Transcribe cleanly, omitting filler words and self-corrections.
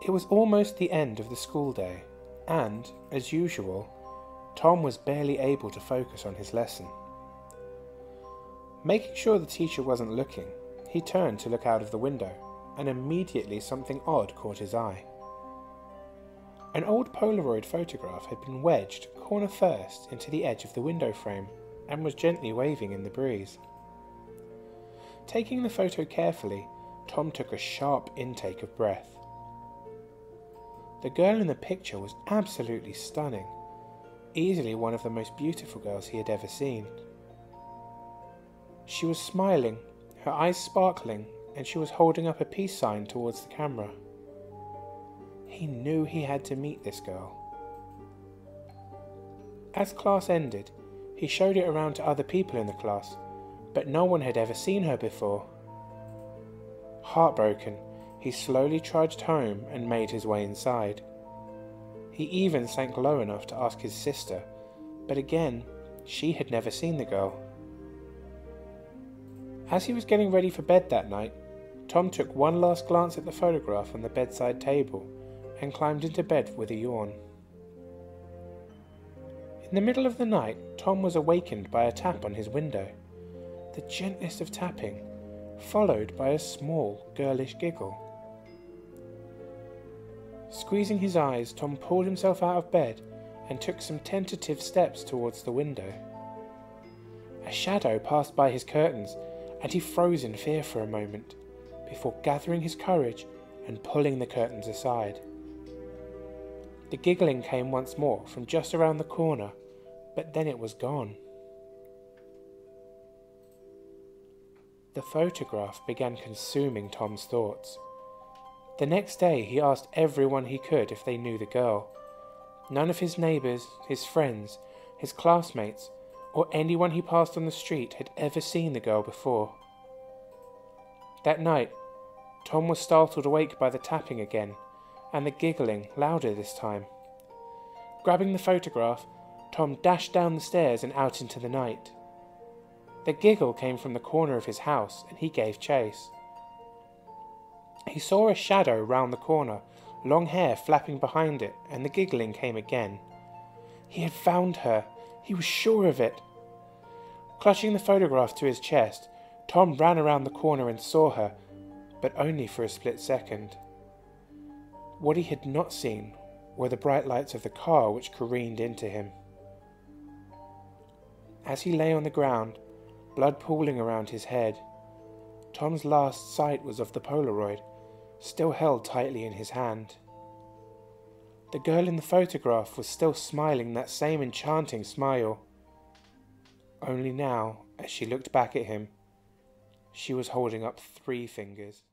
It was almost the end of the school day, and, as usual, Tom was barely able to focus on his lesson. Making sure the teacher wasn't looking, he turned to look out of the window, and immediately something odd caught his eye. An old Polaroid photograph had been wedged corner first into the edge of the window frame and was gently waving in the breeze. Taking the photo carefully, Tom took a sharp intake of breath. The girl in the picture was absolutely stunning, easily one of the most beautiful girls he had ever seen. She was smiling, her eyes sparkling, and she was holding up a peace sign towards the camera. He knew he had to meet this girl. As class ended, he showed it around to other people in the class, but no one had ever seen her before. Heartbroken, he slowly trudged home and made his way inside. He even sank low enough to ask his sister, but again, she had never seen the girl. As he was getting ready for bed that night, Tom took one last glance at the photograph on the bedside table and climbed into bed with a yawn. In the middle of the night, Tom was awakened by a tap on his window, the gentlest of tapping, followed by a small, girlish giggle. Squeezing his eyes, Tom pulled himself out of bed and took some tentative steps towards the window. A shadow passed by his curtains, and he froze in fear for a moment, before gathering his courage and pulling the curtains aside. The giggling came once more from just around the corner, but then it was gone. The photograph began consuming Tom's thoughts. The next day he asked everyone he could if they knew the girl. None of his neighbours, his friends, his classmates, or anyone he passed on the street had ever seen the girl before. That night, Tom was startled awake by the tapping again, and the giggling louder this time. Grabbing the photograph, Tom dashed down the stairs and out into the night. The giggle came from the corner of his house, and he gave chase. He saw a shadow round the corner, long hair flapping behind it, and the giggling came again. He had found her. He was sure of it. Clutching the photograph to his chest, Tom ran around the corner and saw her, but only for a split second. What he had not seen were the bright lights of the car which careened into him. As he lay on the ground, blood pooling around his head, Tom's last sight was of the Polaroid, still held tightly in his hand. The girl in the photograph was still smiling that same enchanting smile. Only now, as she looked back at him, she was holding up 3 fingers.